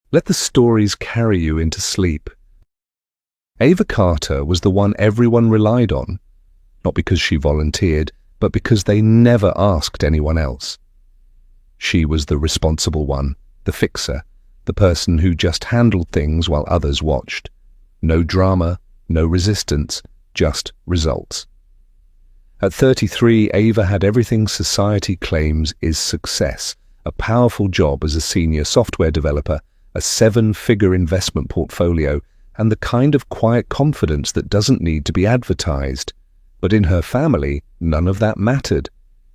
Let the stories carry you into sleep. Ava Carter was the one everyone relied on, not because she volunteered, but because they never asked anyone else. She was the responsible one, the fixer, the person who just handled things while others watched. No drama, no resistance, just results. At 33, Ava had everything society claims is success: a powerful job as a senior software developer, a 7-figure investment portfolio, and the kind of quiet confidence that doesn't need to be advertised. But in her family, none of that mattered.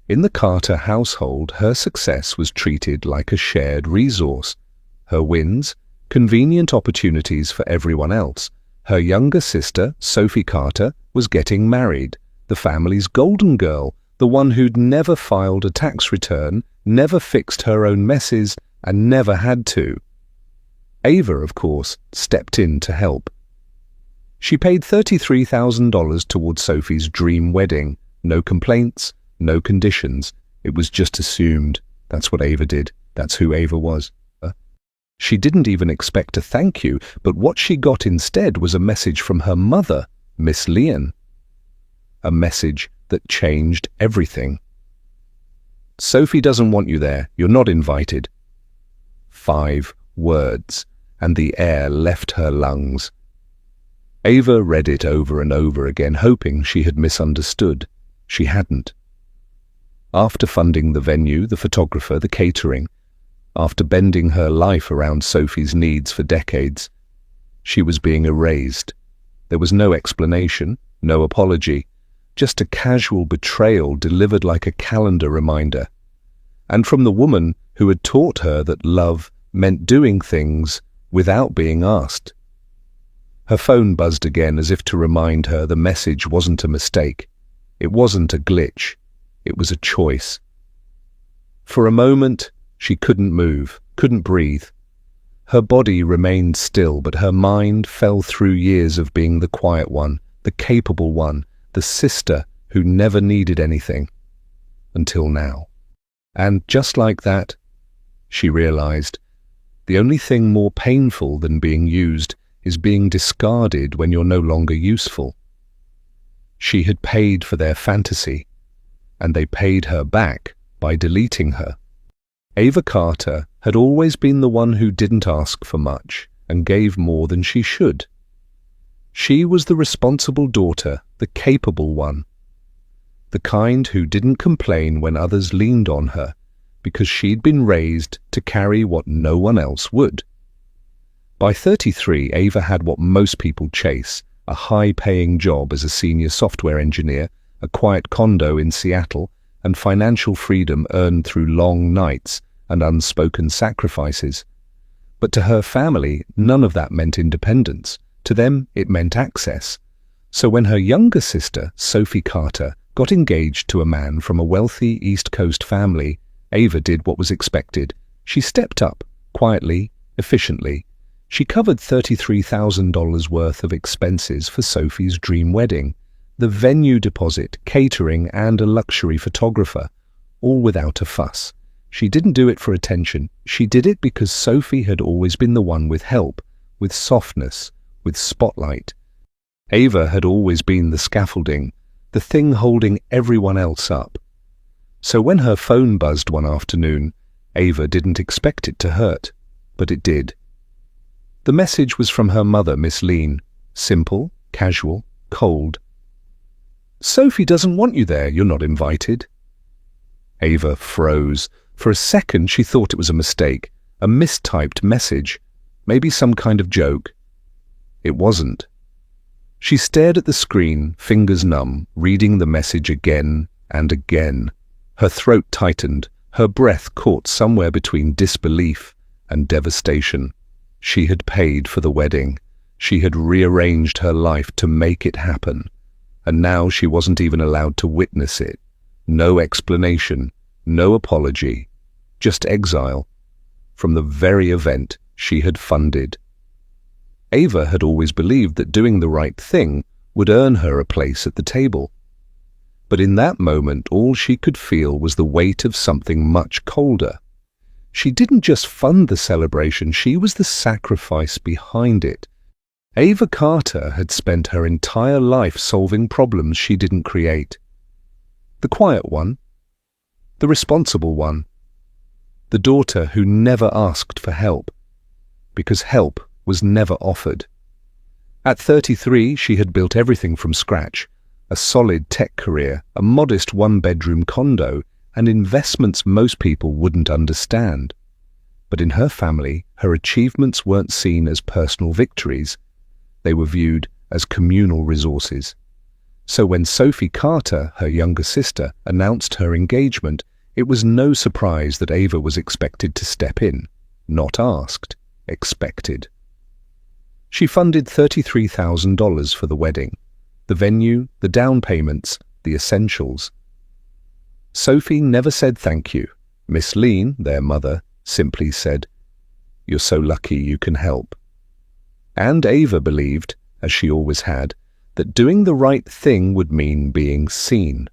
In the Carter household, her success was treated like a shared resource. Her wins, convenient opportunities for everyone else. Her younger sister, Sophie Carter, was getting married, the family's golden girl, the one who'd never filed a tax return, never fixed her own messes, and never had to. Ava, of course, stepped in to help. She paid $33,000 towards Sophie's dream wedding. No complaints, no conditions. It was just assumed. That's what Ava did. That's who Ava was. She didn't even expect a thank you, but what she got instead was a message from her mother, Miss Leon. A message that changed everything. Sophie doesn't want you there. You're not invited. 5 words, and the air left her lungs. Ava read it over and over again, hoping she had misunderstood. She hadn't. After funding the venue, the photographer, the catering, after bending her life around Sophie's needs for decades, she was being erased. There was no explanation, no apology, just a casual betrayal delivered like a calendar reminder. And from the woman who had taught her that love meant doing things without being asked. Her phone buzzed again as if to remind her the message wasn't a mistake. It wasn't a glitch. It was a choice. For a moment, she couldn't move, couldn't breathe. Her body remained still, but her mind fell through years of being the quiet one, the capable one, the sister who never needed anything. Until now. And just like that, she realized, the only thing more painful than being used is being discarded when you're no longer useful. She had paid for their fantasy, and they paid her back by deleting her. Ava Carter had always been the one who didn't ask for much and gave more than she should. She was the responsible daughter, the capable one, the kind who didn't complain when others leaned on her, because she'd been raised to carry what no one else would. By 33, Ava had what most people chase, a high-paying job as a senior software engineer, a quiet condo in Seattle, and financial freedom earned through long nights and unspoken sacrifices. But to her family, none of that meant independence. To them, it meant access. So when her younger sister, Sophie Carter, got engaged to a man from a wealthy East Coast family, Ava did what was expected. She stepped up, quietly, efficiently. She covered $33,000 worth of expenses for Sophie's dream wedding, the venue deposit, catering, and a luxury photographer, all without a fuss. She didn't do it for attention. She did it because Sophie had always been the one with help, with softness, with spotlight. Ava had always been the scaffolding, the thing holding everyone else up. So when her phone buzzed one afternoon, Ava didn't expect it to hurt, but it did. The message was from her mother, Miss Lean. Simple, casual, cold. Sophie doesn't want you there. You're not invited. Ava froze. For a second, she thought it was a mistake, a mistyped message, maybe some kind of joke. It wasn't. She stared at the screen, fingers numb, reading the message again and again. Her throat tightened, her breath caught somewhere between disbelief and devastation. She had paid for the wedding. She had rearranged her life to make it happen. And now she wasn't even allowed to witness it. No explanation, no apology, just exile from the very event she had funded. Ava had always believed that doing the right thing would earn her a place at the table. But in that moment, all she could feel was the weight of something much colder. She didn't just fund the celebration, she was the sacrifice behind it. Ava Carter had spent her entire life solving problems she didn't create. The quiet one, the responsible one, the daughter who never asked for help, because help was never offered. At 33, she had built everything from scratch: a solid tech career, a modest one-bedroom condo, and investments most people wouldn't understand. But in her family, her achievements weren't seen as personal victories. They were viewed as communal resources. So when Sophie Carter, her younger sister, announced her engagement, it was no surprise that Ava was expected to step in. Not asked, expected. She funded $33,000 for the wedding, the venue, the down payments, the essentials. Sophie never said thank you. Miss Lean, their mother, simply said, "You're so lucky you can help." And Ava believed, as she always had, that doing the right thing would mean being seen,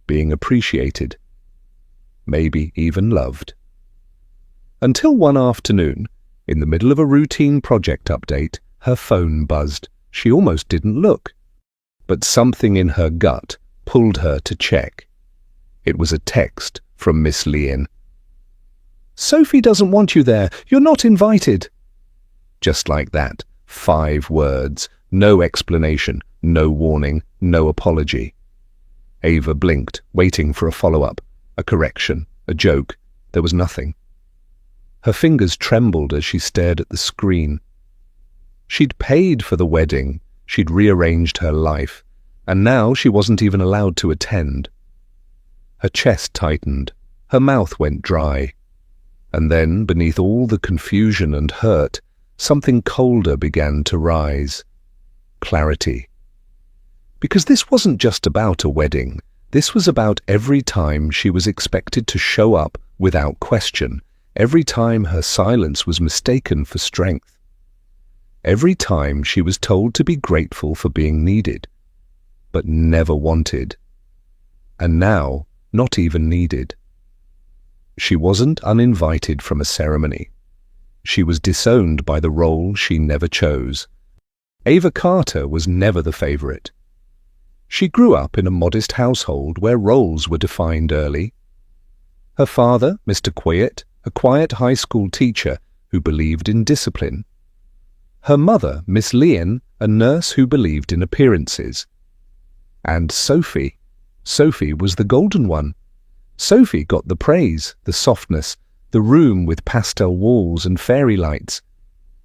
being appreciated, maybe even loved. Until one afternoon, in the middle of a routine project update, her phone buzzed. She almost didn't look. But something in her gut pulled her to check. It was a text from Miss Lean. "Sophie doesn't want you there. You're not invited." Just like that, 5 words, no explanation, no warning, no apology. Ava blinked, waiting for a follow-up, a correction, a joke. There was nothing. Her fingers trembled as she stared at the screen. She'd paid for the wedding, she'd rearranged her life, and now she wasn't even allowed to attend. Her chest tightened, her mouth went dry. And then, beneath all the confusion and hurt, something colder began to rise. Clarity. Because this wasn't just about a wedding. This was about every time she was expected to show up without question, every time her silence was mistaken for strength, every time she was told to be grateful for being needed, but never wanted, and now not even needed. She wasn't uninvited from a ceremony. She was disowned by the role she never chose. Ava Carter was never the favorite. She grew up in a modest household where roles were defined early. Her father, Mr. Quiet, a quiet high school teacher who believed in discipline. Her mother, Miss Lean, a nurse who believed in appearances. And Sophie was the golden one. Sophie got the praise, the softness, the room with pastel walls and fairy lights.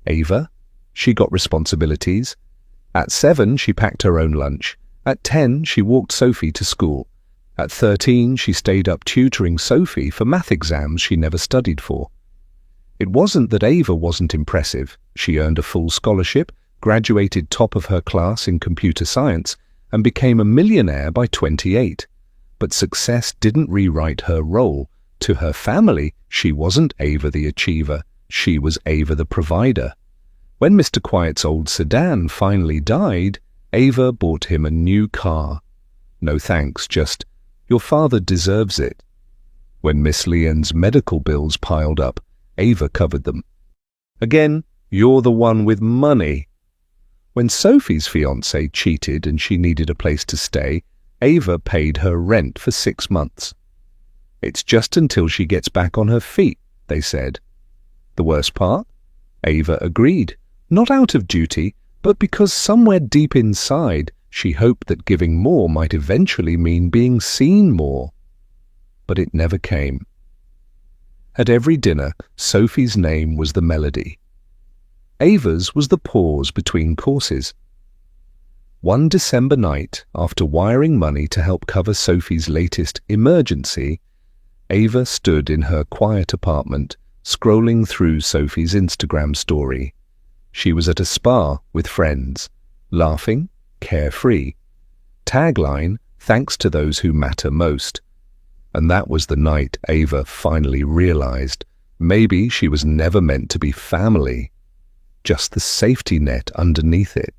Ava, she got responsibilities. At 7, she packed her own lunch. At 10, she walked Sophie to school. At 13, she stayed up tutoring Sophie for math exams she never studied for. It wasn't that Ava wasn't impressive. She earned a full scholarship, graduated top of her class in computer science, and became a millionaire by 28. But success didn't rewrite her role. To her family, she wasn't Ava the achiever. She was Ava the provider. When Mr. Quiet's old sedan finally died, Ava bought him a new car. No thanks, just, "Your father deserves it." When Miss Lean's medical bills piled up, Ava covered them. Again, "You're the one with money." When Sophie's fiancé cheated and she needed a place to stay, Ava paid her rent for 6 months. "It's just until she gets back on her feet," they said. The worst part? Ava agreed, not out of duty, but because somewhere deep inside she hoped that giving more might eventually mean being seen more. But it never came. At every dinner, Sophie's name was the melody. Ava's was the pause between courses. One December night, after wiring money to help cover Sophie's latest emergency, Ava stood in her quiet apartment, scrolling through Sophie's Instagram story. She was at a spa with friends, laughing, carefree. Tagline, "Thanks to those who matter most." And that was the night Ava finally realized maybe she was never meant to be family, just the safety net underneath it.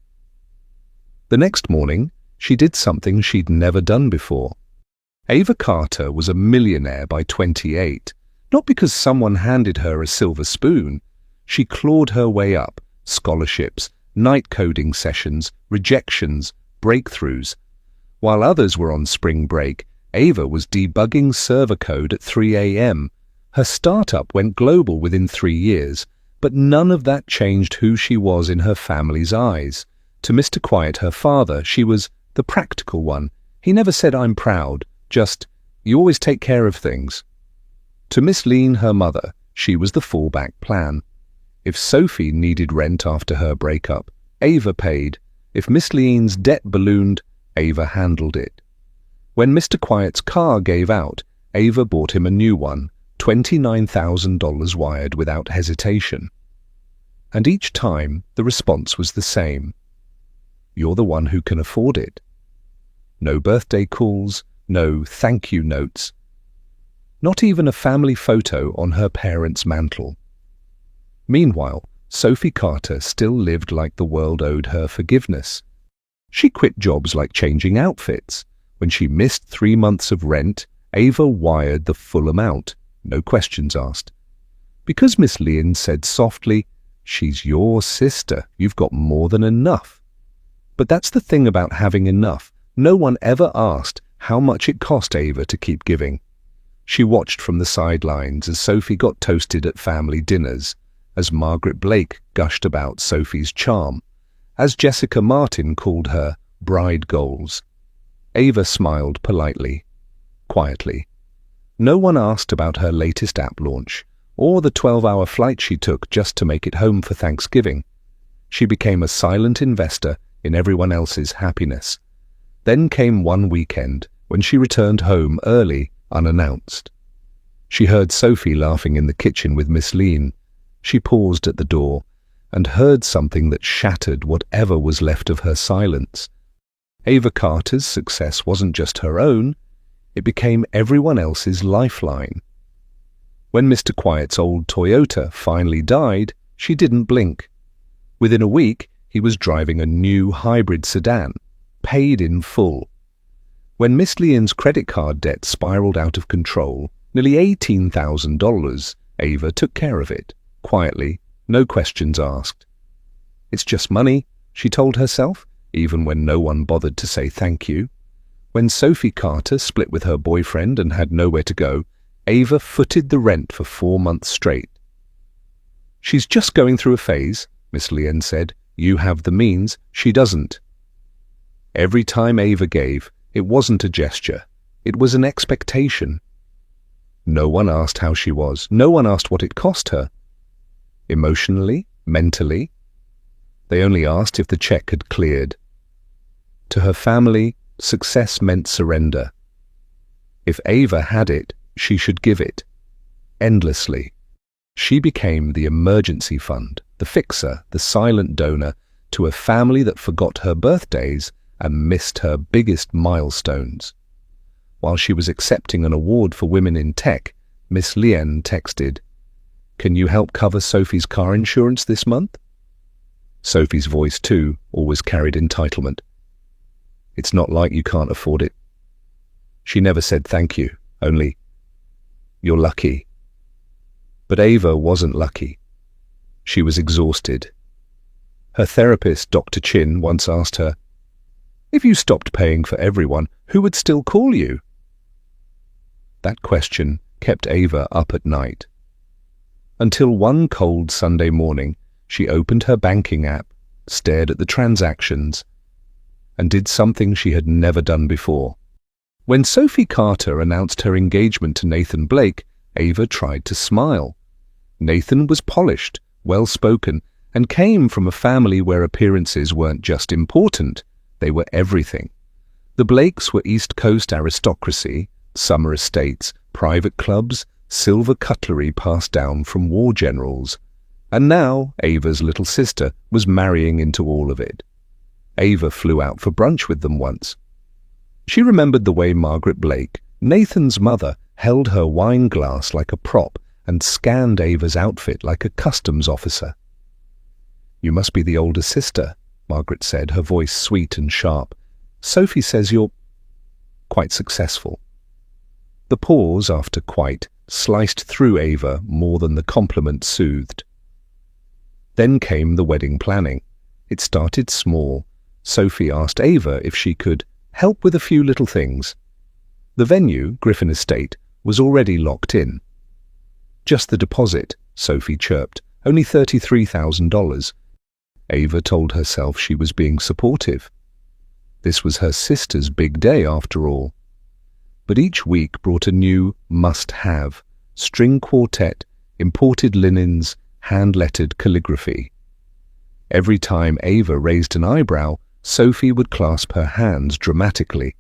The next morning, she did something she'd never done before. Ava Carter was a millionaire by 28, Not because someone handed her a silver spoon. She clawed her way up: scholarships, night coding sessions, rejections, breakthroughs. While others were on spring break, Ava was debugging server code at 3 a.m. Her startup went global within 3 years, but none of that changed who she was in her family's eyes. To Mr. Quiet, her father, she was the practical one. He never said, "I'm proud," just, "You always take care of things." To Miss Lean, her mother, she was the fallback plan. If Sophie needed rent after her breakup, Ava paid. If Miss Lean's debt ballooned, Ava handled it. When Mr. Quiet's car gave out, Ava bought him a new one, $29,000 wired without hesitation. And each time, the response was the same. "You're the one who can afford it." No birthday calls, no thank you notes. Not even a family photo on her parents' mantle. Meanwhile, Sophie Carter still lived like the world owed her forgiveness. She quit jobs like changing outfits. When she missed 3 months of rent, Ava wired the full amount, no questions asked. Because Miss Lean said softly, "She's your sister, you've got more than enough." But that's the thing about having enough. No one ever asked how much it cost Ava to keep giving. She watched from the sidelines as Sophie got toasted at family dinners, as Margaret Blake gushed about Sophie's charm, as Jessica Martin called her bride goals. Ava smiled politely, quietly. No one asked about her latest app launch, or the 12-hour flight she took just to make it home for Thanksgiving. She became a silent investor in everyone else's happiness. Then came one weekend when she returned home early, unannounced. She heard Sophie laughing in the kitchen with Miss Lean. She paused at the door and heard something that shattered whatever was left of her silence. Ava Carter's success wasn't just her own, it became everyone else's lifeline. When Mr. Quiet's old Toyota finally died, she didn't blink. Within a week, he was driving a new hybrid sedan, paid in full. When Miss Lean's credit card debt spiraled out of control, nearly $18,000, Ava took care of it, quietly, no questions asked. "It's just money," she told herself, even when no one bothered to say thank you. When Sophie Carter split with her boyfriend and had nowhere to go, Ava footed the rent for 4 months straight. "She's just going through a phase," Miss Lean said. "You have the means, she doesn't." Every time Ava gave, it wasn't a gesture, it was an expectation. No one asked how she was, no one asked what it cost her. Emotionally, mentally, they only asked if the check had cleared. To her family, success meant surrender. If Ava had it, she should give it, endlessly. She became the emergency fund, the fixer, the silent donor to a family that forgot her birthdays and missed her biggest milestones. While she was accepting an award for women in tech, Miss Lean texted, "Can you help cover Sophie's car insurance this month?" Sophie's voice, too, always carried entitlement. "It's not like you can't afford it." She never said thank you, only, "You're lucky." But Ava wasn't lucky. She was exhausted. Her therapist, Dr. Chin, once asked her, "If you stopped paying for everyone, who would still call you?" That question kept Ava up at night. Until one cold Sunday morning, she opened her banking app, stared at the transactions, and did something she had never done before. When Sophie Carter announced her engagement to Nathan Blake, Ava tried to smile. Nathan was polished, well-spoken, and came from a family where appearances weren't just important, they were everything. The Blakes were East Coast aristocracy, summer estates, private clubs, silver cutlery passed down from war generals. And now Ava's little sister was marrying into all of it. Ava flew out for brunch with them once. She remembered the way Margaret Blake, Nathan's mother, held her wine glass like a prop and scanned Ava's outfit like a customs officer. "You must be the older sister," Margaret said, her voice sweet and sharp. "Sophie says you're quite successful." The pause after quite sliced through Ava more than the compliment soothed. Then came the wedding planning. It started small. Sophie asked Ava if she could help with a few little things. The venue, Griffin Estate, was already locked in. Just the deposit, Sophie chirped, only $33,000. Ava told herself she was being supportive. This was her sister's big day after all. But each week brought a new must-have: string quartet, imported linens, hand-lettered calligraphy. Every time Ava raised an eyebrow, Sophie would clasp her hands dramatically.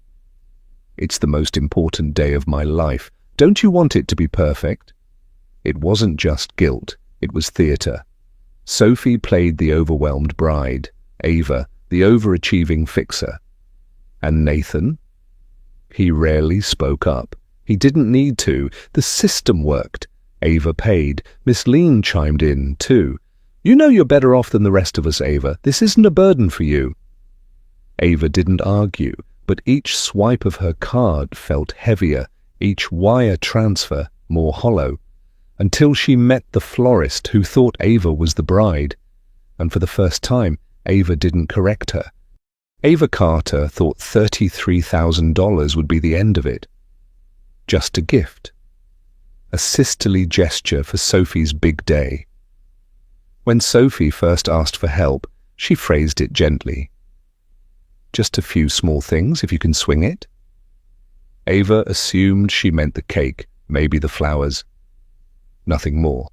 "It's the most important day of my life. Don't you want it to be perfect?" It wasn't just guilt, it was theatre. Sophie played the overwhelmed bride, Ava, the overachieving fixer. And Nathan? He rarely spoke up. He didn't need to. The system worked. Ava paid. Miss Lean chimed in, too. "You know you're better off than the rest of us, Ava. This isn't a burden for you." Ava didn't argue, but each swipe of her card felt heavier, each wire transfer more hollow, until she met the florist who thought Ava was the bride. And for the first time, Ava didn't correct her. Ava Carter thought $33,000 would be the end of it. Just a gift. A sisterly gesture for Sophie's big day. When Sophie first asked for help, she phrased it gently. "Just a few small things, if you can swing it." Ava assumed she meant the cake, maybe the flowers. Nothing more.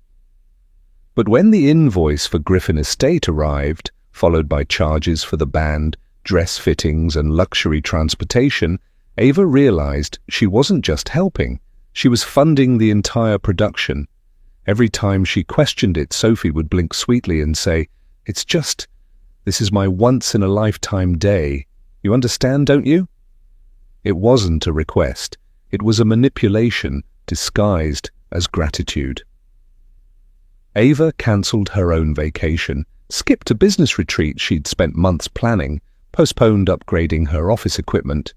But when the invoice for Griffin Estate arrived, followed by charges for the band, dress fittings and luxury transportation, Ava realized she wasn't just helping, she was funding the entire production. Every time she questioned it, Sophie would blink sweetly and say, this is my once-in-a-lifetime day. You understand, don't you?" It wasn't a request. It was a manipulation disguised as gratitude. Ava cancelled her own vacation, skipped a business retreat she'd spent months planning, postponed upgrading her office equipment.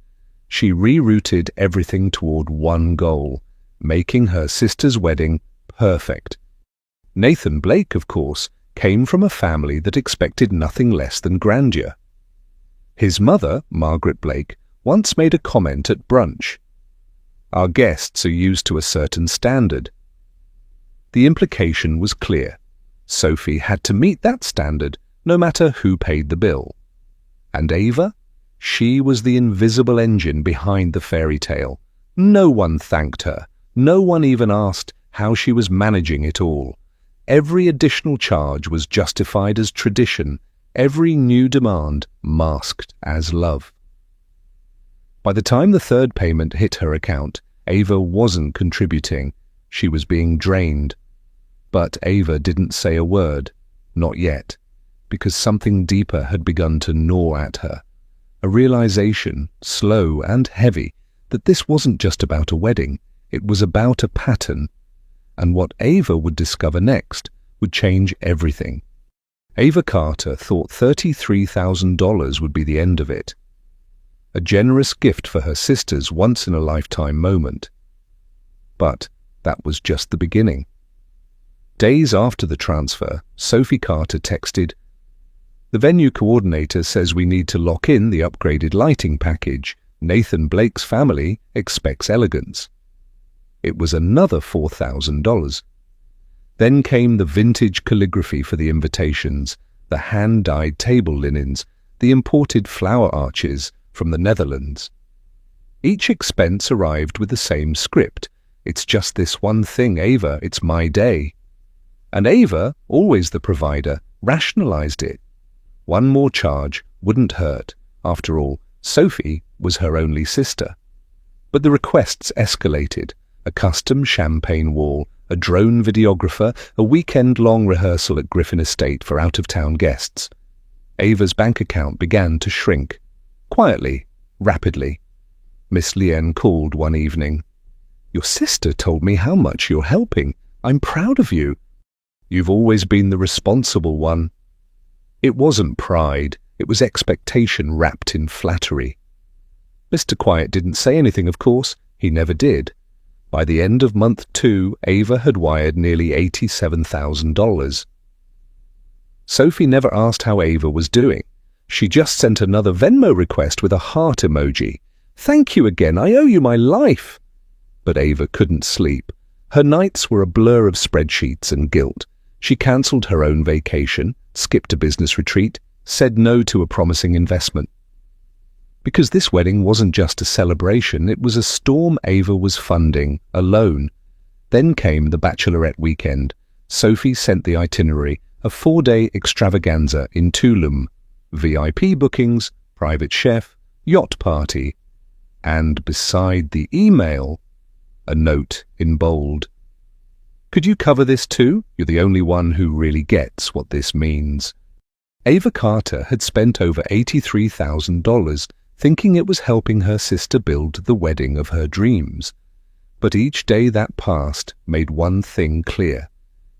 She rerouted everything toward one goal: making her sister's wedding perfect. Nathan Blake, of course, came from a family that expected nothing less than grandeur. His mother, Margaret Blake, once made a comment at brunch. "Our guests are used to a certain standard." The implication was clear. Sophie had to meet that standard, no matter who paid the bill. And Ava? She was the invisible engine behind the fairy tale. No one thanked her. No one even asked how she was managing it all. Every additional charge was justified as tradition, every new demand masked as love. By the time the third payment hit her account, Ava wasn't contributing. She was being drained. But Ava didn't say a word, not yet, because something deeper had begun to gnaw at her. A realization, slow and heavy, that this wasn't just about a wedding, it was about a pattern. And what Ava would discover next would change everything. Ava Carter thought $33,000 would be the end of it. A generous gift for her sister's once-in-a-lifetime moment. But that was just the beginning. Days after the transfer, Sophie Carter texted, "The venue coordinator says we need to lock in the upgraded lighting package. Nathan Blake's family expects elegance." It was another $4,000. Then came the vintage calligraphy for the invitations, the hand-dyed table linens, the imported flower arches from the Netherlands. Each expense arrived with the same script. "It's just this one thing, Ava. It's my day." And Ava, always the provider, rationalized it. One more charge wouldn't hurt. After all, Sophie was her only sister. But the requests escalated. A custom champagne wall, a drone videographer, a weekend-long rehearsal at Griffin Estate for out-of-town guests. Ava's bank account began to shrink. Quietly, rapidly. Miss Leanne called one evening. "Your sister told me how much you're helping. I'm proud of you." "You've always been the responsible one." It wasn't pride, it was expectation wrapped in flattery. Mr. Quiet didn't say anything, of course. He never did. By the end of month 2, Ava had wired nearly $87,000. Sophie never asked how Ava was doing. She just sent another Venmo request with a heart emoji. "Thank you again, I owe you my life." But Ava couldn't sleep. Her nights were a blur of spreadsheets and guilt. She cancelled her own vacation, skipped a business retreat, said no to a promising investment. Because this wedding wasn't just a celebration, it was a storm Ava was funding, alone. Then came the bachelorette weekend. Sophie sent the itinerary, a 4-day extravaganza in Tulum, VIP bookings, private chef, yacht party, and beside the email, a note in bold. "Could you cover this too? You're the only one who really gets what this means." Ava Carter had spent over $83,000 thinking it was helping her sister build the wedding of her dreams. But each day that passed made one thing clear.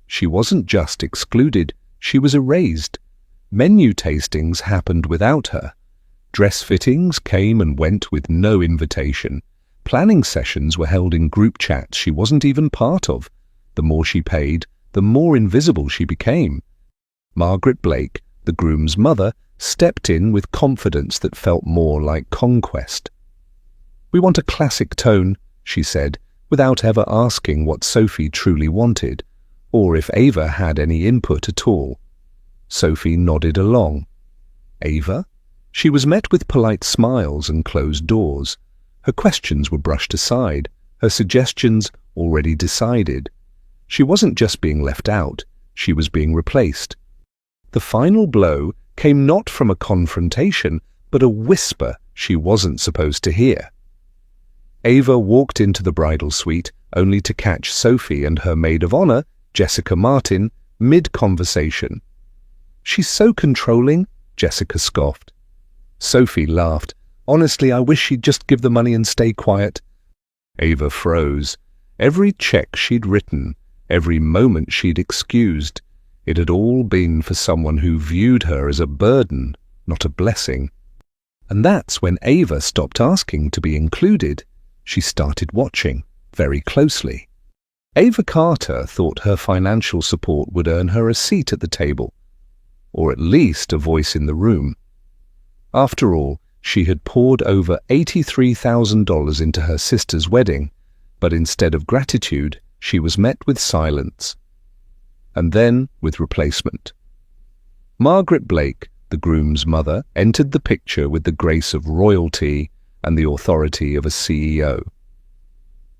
She wasn't just excluded, she was erased. Menu tastings happened without her. Dress fittings came and went with no invitation. Planning sessions were held in group chats she wasn't even part of. The more she paid, the more invisible she became. Margaret Blake, the groom's mother, stepped in with confidence that felt more like conquest. "We want a classic tone," she said, without ever asking what Sophie truly wanted, or if Ava had any input at all. Sophie nodded along. Ava? She was met with polite smiles and closed doors. Her questions were brushed aside, her suggestions already decided. She wasn't just being left out, she was being replaced. The final blow came not from a confrontation, but a whisper she wasn't supposed to hear. Ava walked into the bridal suite, only to catch Sophie and her maid of honor, Jessica Martin, mid-conversation. "She's so controlling," Jessica scoffed. Sophie laughed. "Honestly, I wish she'd just give the money and stay quiet." Ava froze. Every check she'd written, every moment she'd excused, it had all been for someone who viewed her as a burden, not a blessing. And that's when Ava stopped asking to be included. She started watching, very closely. Ava Carter thought her financial support would earn her a seat at the table, or at least a voice in the room. After all, she had poured over $83,000 into her sister's wedding, but instead of gratitude, she was met with silence. And then with replacement. Margaret Blake, the groom's mother, entered the picture with the grace of royalty and the authority of a CEO.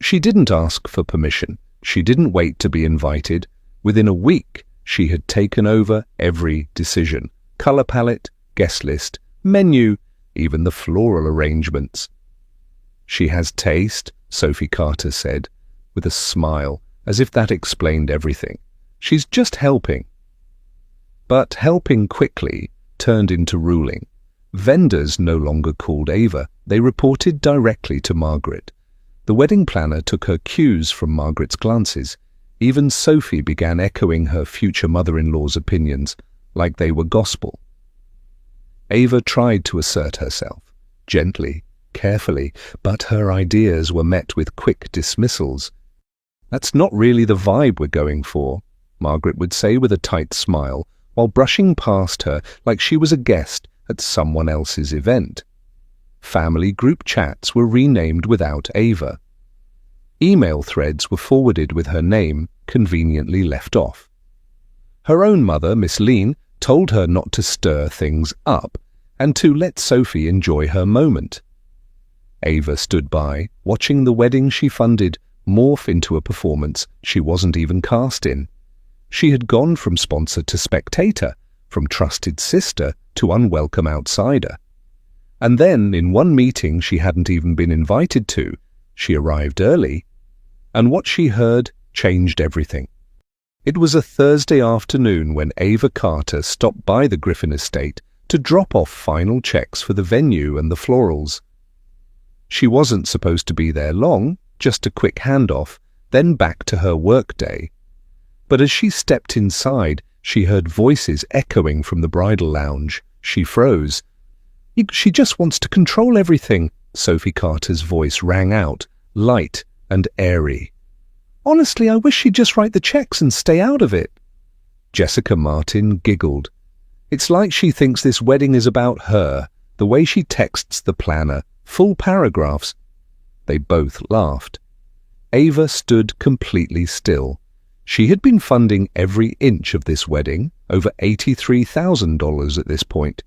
She didn't ask for permission. She didn't wait to be invited. Within a week, she had taken over every decision. Color palette, guest list, menu, even the floral arrangements. "She has taste," Sophie Carter said, with a smile, as if that explained everything. "She's just helping." But helping quickly turned into ruling. Vendors no longer called Ava. They reported directly to Margaret. The wedding planner took her cues from Margaret's glances. Even Sophie began echoing her future mother-in-law's opinions, like they were gospel. Ava tried to assert herself, gently, carefully, but her ideas were met with quick dismissals. "That's not really the vibe we're going for," Margaret would say with a tight smile, while brushing past her like she was a guest at someone else's event. Family group chats were renamed without Ava. Email threads were forwarded with her name conveniently left off. Her own mother, Miss Lean, told her not to stir things up and to let Sophie enjoy her moment. Ava stood by, watching the wedding she funded morph into a performance she wasn't even cast in. She had gone from sponsor to spectator, from trusted sister to unwelcome outsider. And then, in one meeting she hadn't even been invited to, she arrived early, and what she heard changed everything. It was a Thursday afternoon when Ava Carter stopped by the Griffin estate to drop off final checks for the venue and the florals. She wasn't supposed to be there long, just a quick handoff, then back to her workday. But as she stepped inside, she heard voices echoing from the bridal lounge. She froze. "She just wants to control everything," Sophie Carter's voice rang out, light, and airy. "Honestly, I wish she'd just write the checks and stay out of it." Jessica Martin giggled. "It's like she thinks this wedding is about her, the way she texts the planner, full paragraphs." They both laughed. Ava stood completely still. She had been funding every inch of this wedding, over $83,000 at this point.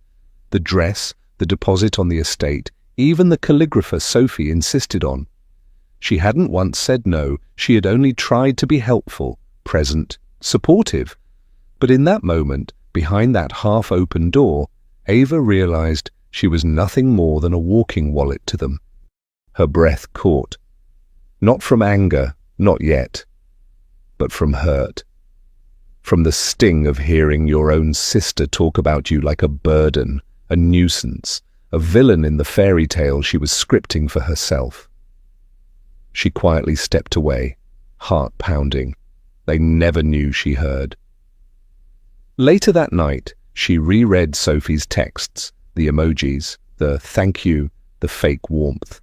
The dress, the deposit on the estate, even the calligrapher Sophie insisted on. She hadn't once said no, she had only tried to be helpful, present, supportive. But in that moment, behind that half-open door, Ava realized she was nothing more than a walking wallet to them. Her breath caught. Not from anger, not yet, but from hurt. From the sting of hearing your own sister talk about you like a burden, a nuisance, a villain in the fairy tale she was scripting for herself. She quietly stepped away, heart pounding. They never knew she heard. Later that night, she reread Sophie's texts, the emojis, the thank you, the fake warmth.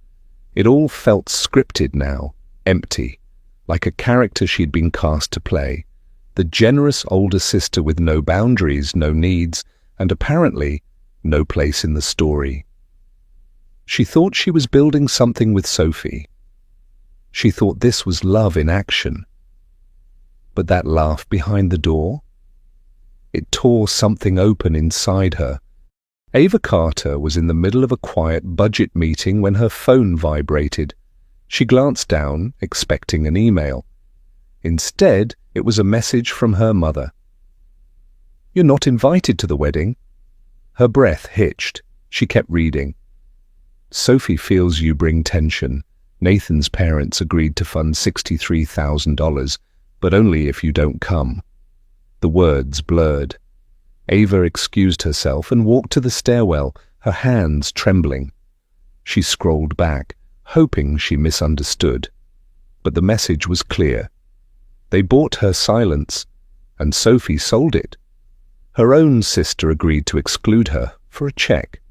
It all felt scripted now, empty, like a character she'd been cast to play. The generous older sister with no boundaries, no needs, and apparently no place in the story. She thought she was building something with Sophie. She thought this was love in action. But that laugh behind the door? It tore something open inside her. Ava Carter was in the middle of a quiet budget meeting when her phone vibrated. She glanced down, expecting an email. Instead, it was a message from her mother. "You're not invited to the wedding." Her breath hitched. She kept reading. "Sophie feels you bring tension. Nathan's parents agreed to fund $63,000, but only if you don't come." The words blurred. Ava excused herself and walked to the stairwell, her hands trembling. She scrolled back, hoping she misunderstood. But the message was clear. They bought her silence, and Sophie sold it. Her own sister agreed to exclude her for a check.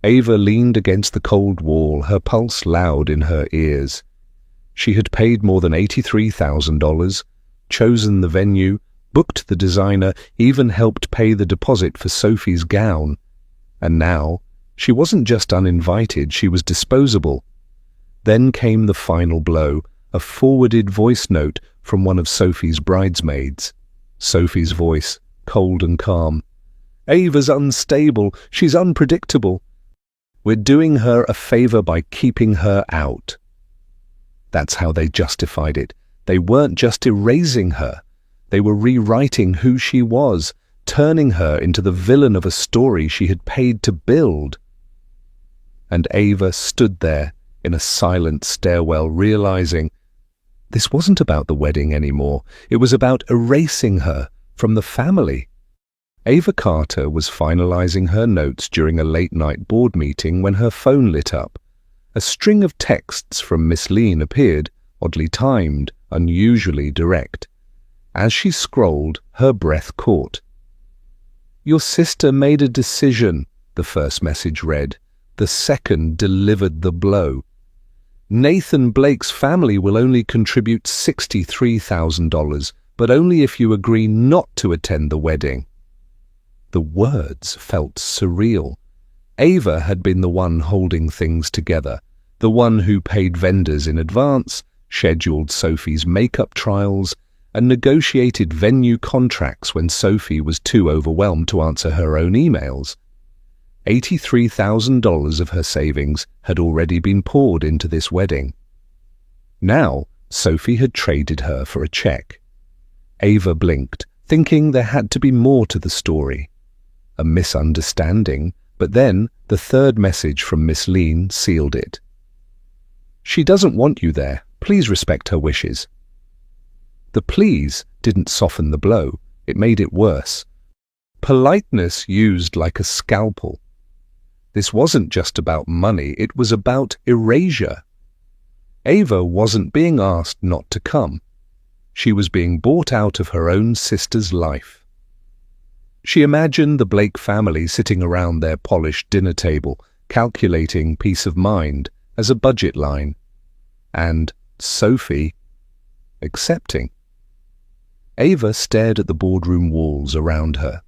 Ava leaned against the cold wall, her pulse loud in her ears. She had paid more than $83,000, chosen the venue, booked the designer, even helped pay the deposit for Sophie's gown. And now, she wasn't just uninvited, she was disposable. Then came the final blow, a forwarded voice note from one of Sophie's bridesmaids. Sophie's voice, cold and calm. "Ava's unstable, she's unpredictable. We're doing her a favor by keeping her out." That's how they justified it. They weren't just erasing her. They were rewriting who she was, turning her into the villain of a story she had paid to build. And Ava stood there in a silent stairwell, realizing this wasn't about the wedding anymore. It was about erasing her from the family. Ava Carter was finalizing her notes during a late-night board meeting when her phone lit up. A string of texts from Miss Lean appeared, oddly timed, unusually direct. As she scrolled, her breath caught. "Your sister made a decision," the first message read. The second delivered the blow. "Nathan Blake's family will only contribute $63,000, but only if you agree not to attend the wedding." The words felt surreal. Ava had been the one holding things together, the one who paid vendors in advance, scheduled Sophie's makeup trials, and negotiated venue contracts when Sophie was too overwhelmed to answer her own emails. $83,000 of her savings had already been poured into this wedding. Now, Sophie had traded her for a check. Ava blinked, thinking there had to be more to the story. A misunderstanding, but then the third message from Miss Lean sealed it. "She doesn't want you there. Please respect her wishes." The please didn't soften the blow, it made it worse. Politeness used like a scalpel. This wasn't just about money, it was about erasure. Ava wasn't being asked not to come. She was being bought out of her own sister's life. She imagined the Blake family sitting around their polished dinner table, calculating peace of mind as a budget line. And Sophie accepting. Ava stared at the boardroom walls around her.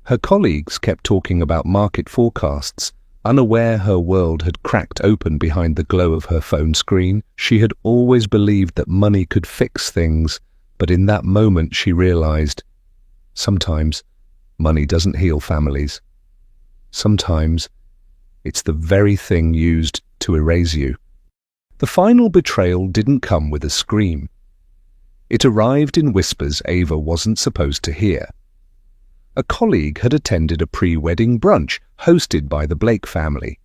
Her colleagues kept talking about market forecasts, unaware her world had cracked open behind the glow of her phone screen. She had always believed that money could fix things, but in that moment she realized, sometimes money doesn't heal families. Sometimes it's the very thing used to erase you. The final betrayal didn't come with a scream. It arrived in whispers Ava wasn't supposed to hear. A colleague had attended a pre-wedding brunch hosted by the Blake family.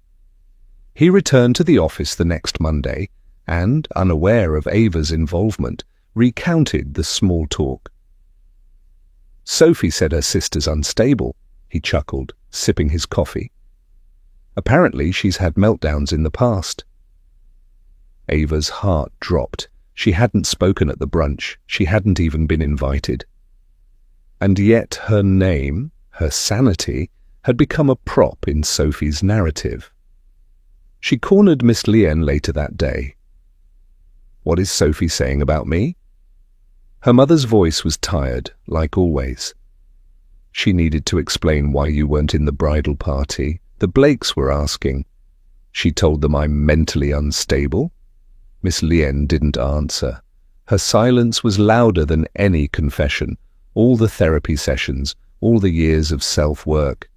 He returned to the office the next Monday and, unaware of Ava's involvement, recounted the small talk. Sophie said her sister's unstable, he chuckled, sipping his coffee. Apparently she's had meltdowns in the past. Ava's heart dropped. She hadn't spoken at the brunch. She hadn't even been invited. And yet her name, her sanity, had become a prop in Sophie's narrative. She cornered Miss Lien later that day. "What is Sophie saying about me?" Her mother's voice was tired, like always. "She needed to explain why you weren't in the bridal party. The Blakes were asking. She told them I'm mentally unstable." Miss Lien didn't answer. Her silence was louder than any confession, all the therapy sessions, all the years of self-work.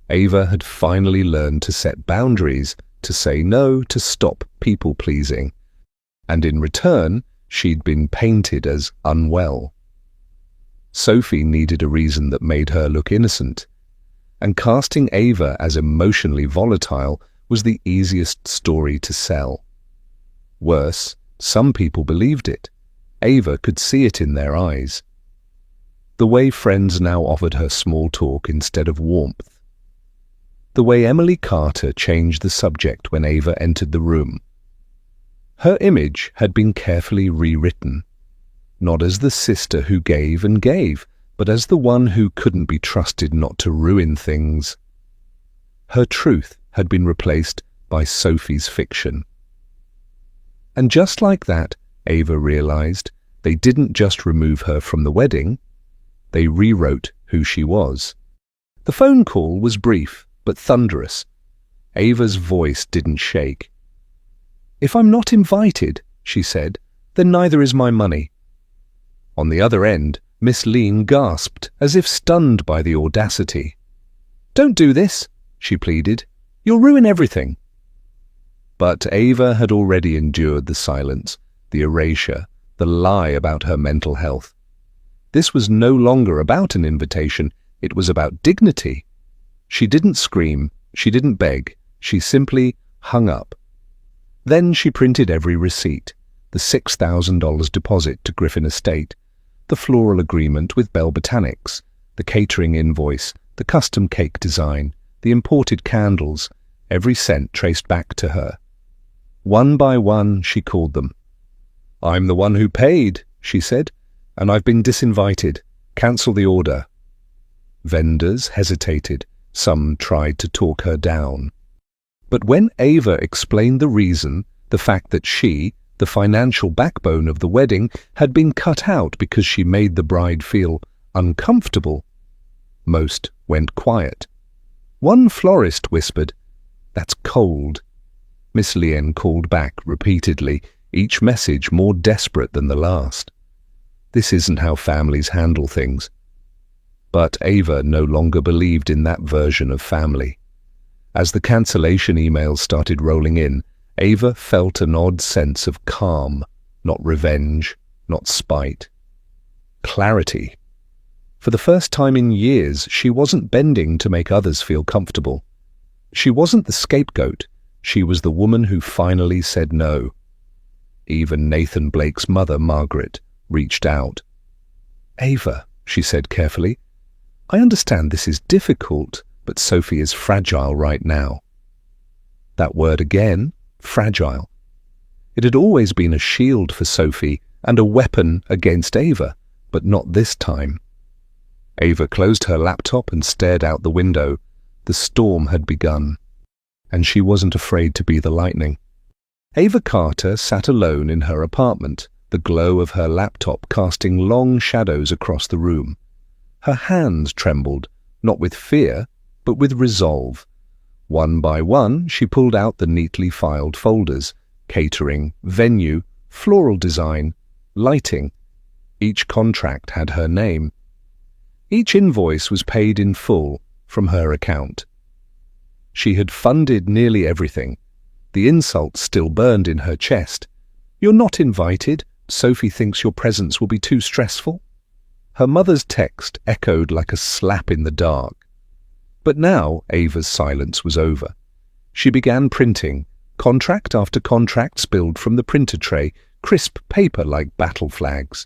Ava had finally learned to set boundaries, to say no, to stop people-pleasing. And in return, she'd been painted as unwell. Sophie needed a reason that made her look innocent, and casting Ava as emotionally volatile was the easiest story to sell. Worse, some people believed it. Ava could see it in their eyes. The way friends now offered her small talk instead of warmth. The way Emily Carter changed the subject when Ava entered the room. Her image had been carefully rewritten, not as the sister who gave and gave, but as the one who couldn't be trusted not to ruin things. Her truth had been replaced by Sophie's fiction. And just like that, Ava realized, they didn't just remove her from the wedding, they rewrote who she was. The phone call was brief, but thunderous. Ava's voice didn't shake. "If I'm not invited," she said, "then neither is my money." On the other end, Miss Lien gasped, as if stunned by the audacity. "Don't do this," she pleaded. "You'll ruin everything." But Ava had already endured the silence, the erasure, the lie about her mental health. This was no longer about an invitation, it was about dignity. She didn't scream, she didn't beg, she simply hung up. Then she printed every receipt, the $6,000 deposit to Griffin Estate, the floral agreement with Bell Botanics, the catering invoice, the custom cake design, the imported candles, every cent traced back to her. One by one she called them. "I'm the one who paid," she said, "and I've been disinvited. Cancel the order." Vendors hesitated. Some tried to talk her down. But when Ava explained the reason, the fact that she, the financial backbone of the wedding, had been cut out because she made the bride feel uncomfortable, most went quiet. One florist whispered, "That's cold." Miss Lien called back repeatedly, each message more desperate than the last. This isn't how families handle things. But Ava no longer believed in that version of family. As the cancellation emails started rolling in, Ava felt an odd sense of calm, not revenge, not spite. Clarity. For the first time in years, she wasn't bending to make others feel comfortable. She wasn't the scapegoat. She was the woman who finally said no. Even Nathan Blake's mother, Margaret, reached out. "Ava," she said carefully, "I understand this is difficult, but Sophie is fragile right now." That word again, fragile. It had always been a shield for Sophie and a weapon against Ava, but not this time. Ava closed her laptop and stared out the window. The storm had begun, and she wasn't afraid to be the lightning. Ava Carter sat alone in her apartment, the glow of her laptop casting long shadows across the room. Her hands trembled, not with fear, but with resolve. One by one, she pulled out the neatly filed folders: catering, venue, floral design, lighting. Each contract had her name. Each invoice was paid in full from her account. She had funded nearly everything. The insult still burned in her chest. "You're not invited. Sophie thinks your presence will be too stressful." Her mother's text echoed like a slap in the dark. But now Ava's silence was over. She began printing, contract after contract spilled from the printer tray, crisp paper like battle flags.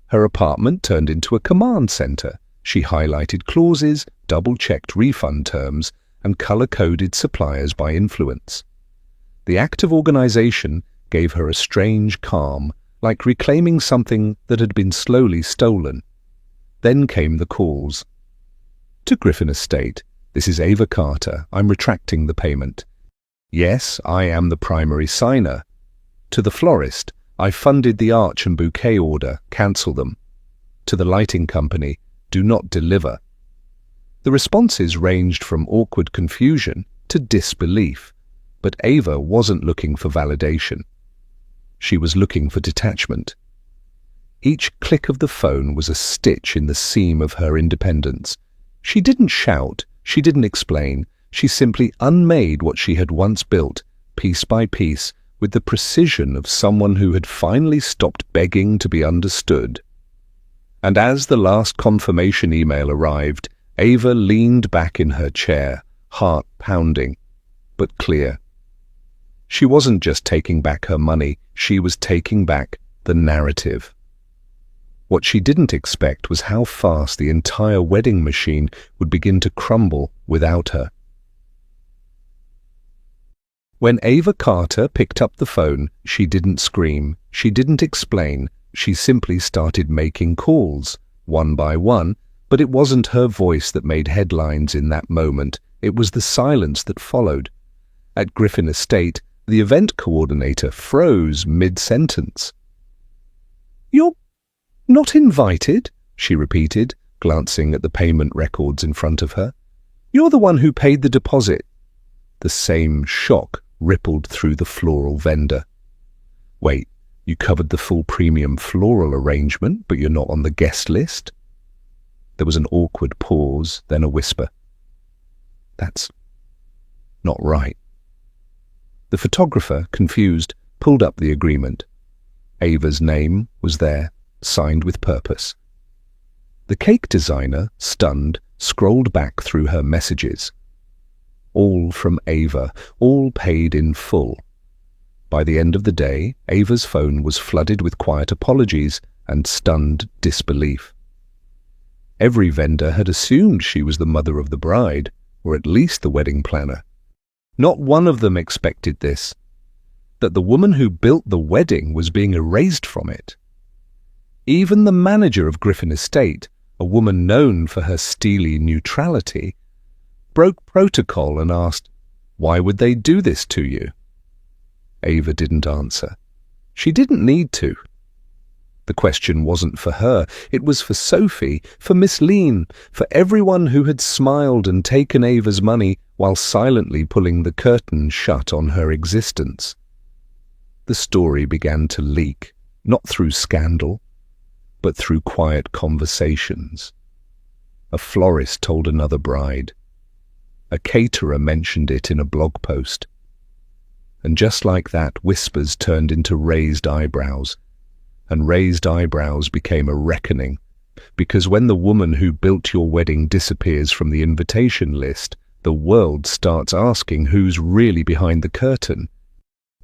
Her apartment turned into a command center. She highlighted clauses, double-checked refund terms, and color-coded suppliers by influence. The act of organization gave her a strange calm, like reclaiming something that had been slowly stolen. Then came the calls. "To Griffin Estate, this is Ava Carter. I'm retracting the payment." "Yes, I am the primary signer." "To the florist, I funded the arch and bouquet order. Cancel them." "To the lighting company, do not deliver." The responses ranged from awkward confusion to disbelief, but Ava wasn't looking for validation. She was looking for detachment. Each click of the phone was a stitch in the seam of her independence. She didn't shout, she didn't explain, she simply unmade what she had once built, piece by piece, with the precision of someone who had finally stopped begging to be understood. And as the last confirmation email arrived, Ava leaned back in her chair, heart pounding, but clear. She wasn't just taking back her money, she was taking back the narrative. What she didn't expect was how fast the entire wedding machine would begin to crumble without her. When Ava Carter picked up the phone, she didn't scream, she didn't explain, she simply started making calls, one by one, but it wasn't her voice that made headlines in that moment, it was the silence that followed. At Griffin Estate, the event coordinator froze mid-sentence. "You're not invited?" she repeated, glancing at the payment records in front of her. "You're the one who paid the deposit." The same shock rippled through the floral vendor. "Wait, you covered the full premium floral arrangement, but you're not on the guest list?" There was an awkward pause, then a whisper. "That's not right." The photographer, confused, pulled up the agreement. Ava's name was there, signed with purpose. The cake designer, stunned, scrolled back through her messages. All from Ava, all paid in full. By the end of the day, Ava's phone was flooded with quiet apologies and stunned disbelief. Every vendor had assumed she was the mother of the bride, or at least the wedding planner. Not one of them expected this, that the woman who built the wedding was being erased from it. Even the manager of Griffin Estate, a woman known for her steely neutrality, broke protocol and asked, "Why would they do this to you?" Ava didn't answer. She didn't need to. The question wasn't for her, it was for Sophie, for Miss Lean, for everyone who had smiled and taken Ava's money while silently pulling the curtain shut on her existence. The story began to leak, not through scandal, but through quiet conversations. A florist told another bride. A caterer mentioned it in a blog post. And just like that, whispers turned into raised eyebrows, and raised eyebrows became a reckoning, because when the woman who built your wedding disappears from the invitation list, the world starts asking who's really behind the curtain.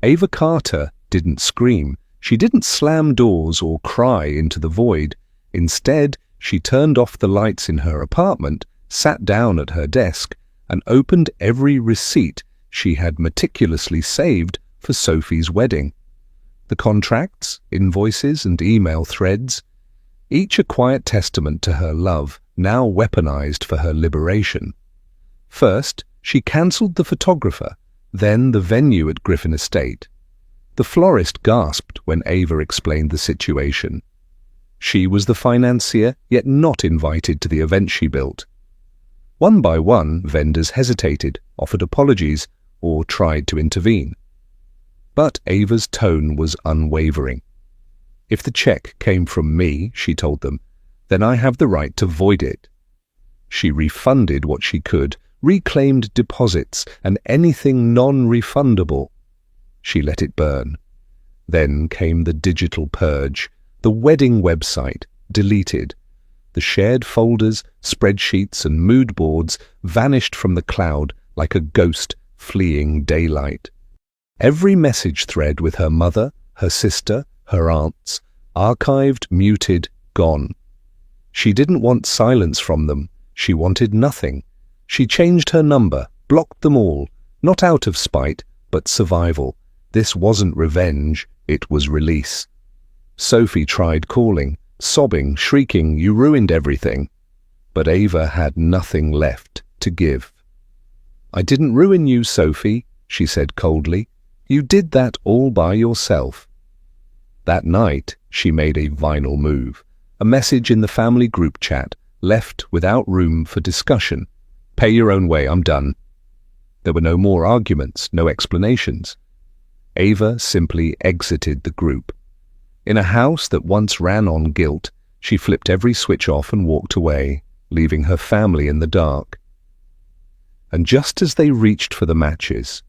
Ava Carter didn't scream. She didn't slam doors or cry into the void. Instead, she turned off the lights in her apartment, sat down at her desk, and opened every receipt she had meticulously saved for Sophie's wedding. The contracts, invoices, and email threads, each a quiet testament to her love, now weaponized for her liberation. First, she cancelled the photographer, then the venue at Griffin Estate. The florist gasped when Ava explained the situation. She was the financier, yet not invited to the event she built. One by one, vendors hesitated, offered apologies, or tried to intervene. But Ava's tone was unwavering. "If the check came from me," she told them, "then I have the right to void it." She refunded what she could, reclaimed deposits, and anything non-refundable. She let it burn. Then came the digital purge. The wedding website deleted. The shared folders, spreadsheets, and mood boards vanished from the cloud like a ghost fleeing daylight. Every message thread with her mother, her sister, her aunts, archived, muted, gone. She didn't want silence from them. She wanted nothing. She changed her number, blocked them all, not out of spite, but survival. This wasn't revenge, it was release. Sophie tried calling, sobbing, shrieking, "You ruined everything." But Ava had nothing left to give. "I didn't ruin you, Sophie," she said coldly. "You did that all by yourself." That night, she made a final move. A message in the family group chat, left without room for discussion. "Pay your own way, I'm done." There were no more arguments, no explanations. Ava simply exited the group. In a house that once ran on guilt, she flipped every switch off and walked away, leaving her family in the dark. And just as they reached for the matches,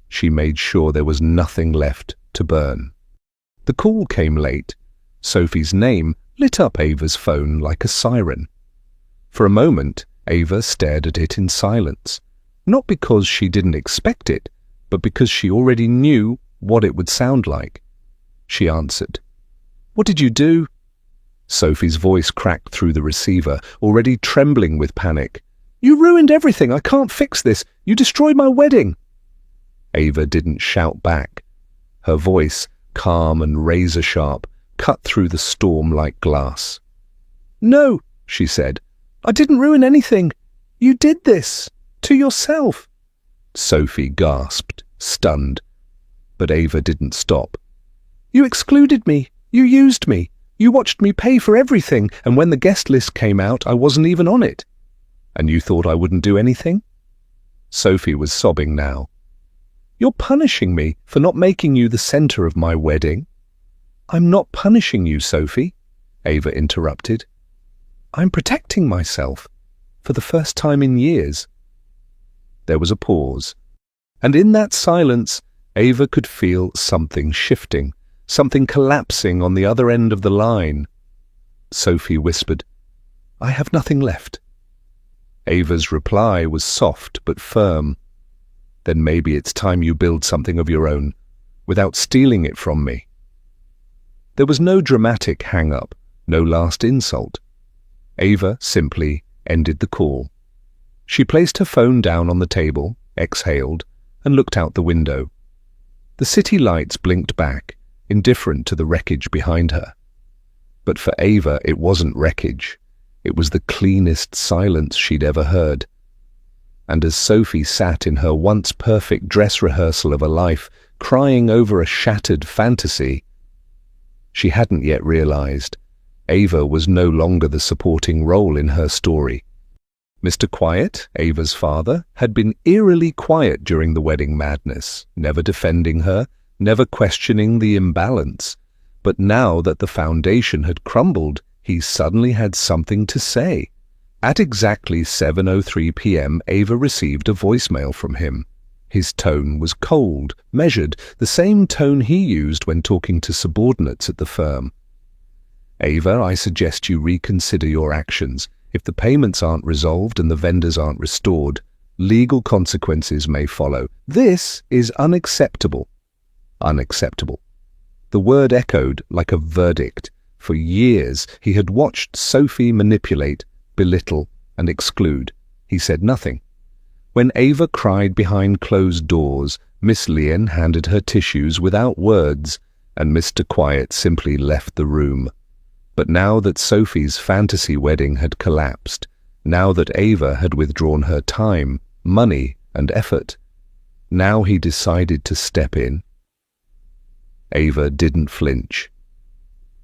she made sure there was nothing left to burn. The call came late. Sophie's name lit up Ava's phone like a siren. For a moment, Ava stared at it in silence, not because she didn't expect it, but because she already knew what it would sound like. She answered. "What did you do?" Sophie's voice cracked through the receiver, already trembling with panic. "You ruined everything. I can't fix this. You destroyed my wedding." Ava didn't shout back. Her voice, calm and razor-sharp, cut through the storm like glass. "No," she said. "I didn't ruin anything. You did this. To yourself." Sophie gasped, stunned. But Ava didn't stop. "You excluded me. You used me. You watched me pay for everything, and when the guest list came out, I wasn't even on it. And you thought I wouldn't do anything?" Sophie was sobbing now. "You're punishing me for not making you the center of my wedding." "I'm not punishing you, Sophie," Ava interrupted. "I'm protecting myself, for the first time in years." There was a pause, and in that silence, Ava could feel something shifting, something collapsing on the other end of the line. Sophie whispered, "I have nothing left." Ava's reply was soft but firm. "Then maybe it's time you build something of your own, without stealing it from me." There was no dramatic hang-up, no last insult. Ava simply ended the call. She placed her phone down on the table, exhaled, and looked out the window. The city lights blinked back, indifferent to the wreckage behind her. But for Ava, it wasn't wreckage. It was the cleanest silence she'd ever heard. And as Sophie sat in her once perfect dress rehearsal of a life, crying over a shattered fantasy, she hadn't yet realized Ava was no longer the supporting role in her story. Mr. Quiet, Ava's father, had been eerily quiet during the wedding madness, never defending her, never questioning the imbalance. But now that the foundation had crumbled, he suddenly had something to say. At exactly 7:03 p.m., Ava received a voicemail from him. His tone was cold, measured, the same tone he used when talking to subordinates at the firm. "Ava, I suggest you reconsider your actions. If the payments aren't resolved and the vendors aren't restored, legal consequences may follow. This is unacceptable." Unacceptable. The word echoed like a verdict. For years he had watched Sophie manipulate, belittle, and exclude. He said nothing. When Ava cried behind closed doors, Miss Lien handed her tissues without words, and Mr. Quiet simply left the room. But now that Sophie's fantasy wedding had collapsed, now that Ava had withdrawn her time, money, and effort, now he decided to step in. Ava didn't flinch.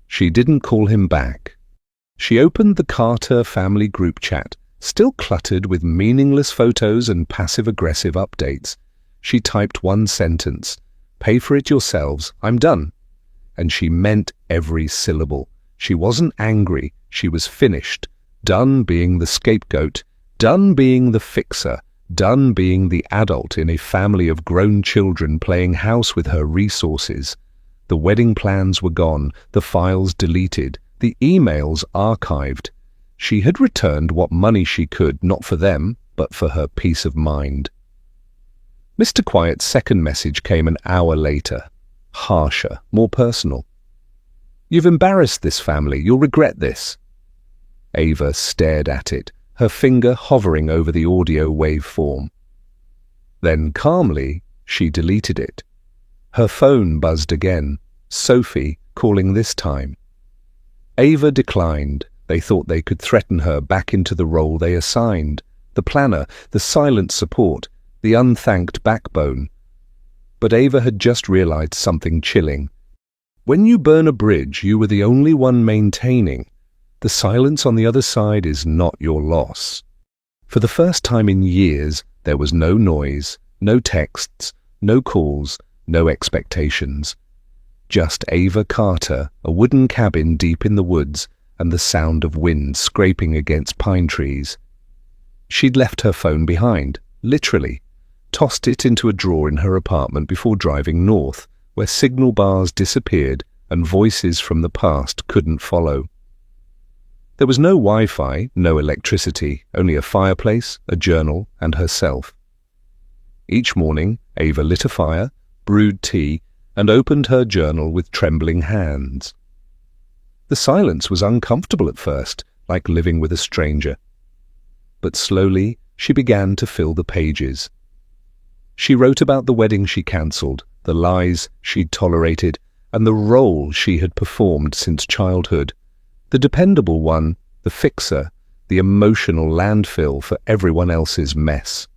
She didn't call him back. She opened the Carter family group chat, still cluttered with meaningless photos and passive-aggressive updates. She typed one sentence, "Pay for it yourselves, I'm done." And she meant every syllable. She wasn't angry, she was finished. Done being the scapegoat, done being the fixer, done being the adult in a family of grown children playing house with her resources. The wedding plans were gone, the files deleted, the emails archived. She had returned what money she could, not for them, but for her peace of mind. Mr. Quiet's second message came an hour later, harsher, more personal. "You've embarrassed this family, you'll regret this." Ava stared at it, her finger hovering over the audio waveform. Then calmly, she deleted it. Her phone buzzed again, Sophie calling this time. Ava declined. They thought they could threaten her back into the role they assigned, the planner, the silent support, the unthanked backbone. But Ava had just realized something chilling. When you burn a bridge you were the only one maintaining. The silence on the other side is not your loss. For the first time in years, there was no noise, no texts, no calls, no expectations. Just Ava Carter, a wooden cabin deep in the woods, and the sound of wind scraping against pine trees. She'd left her phone behind, literally, tossed it into a drawer in her apartment before driving north, where signal bars disappeared and voices from the past couldn't follow. There was no Wi-Fi, no electricity, only a fireplace, a journal, and herself. Each morning, Ava lit a fire, brewed tea, and opened her journal with trembling hands. The silence was uncomfortable at first, like living with a stranger. But slowly, she began to fill the pages. She wrote about the wedding she cancelled, the lies she'd tolerated, and the role she had performed since childhood. The dependable one, the fixer, the emotional landfill for everyone else's mess.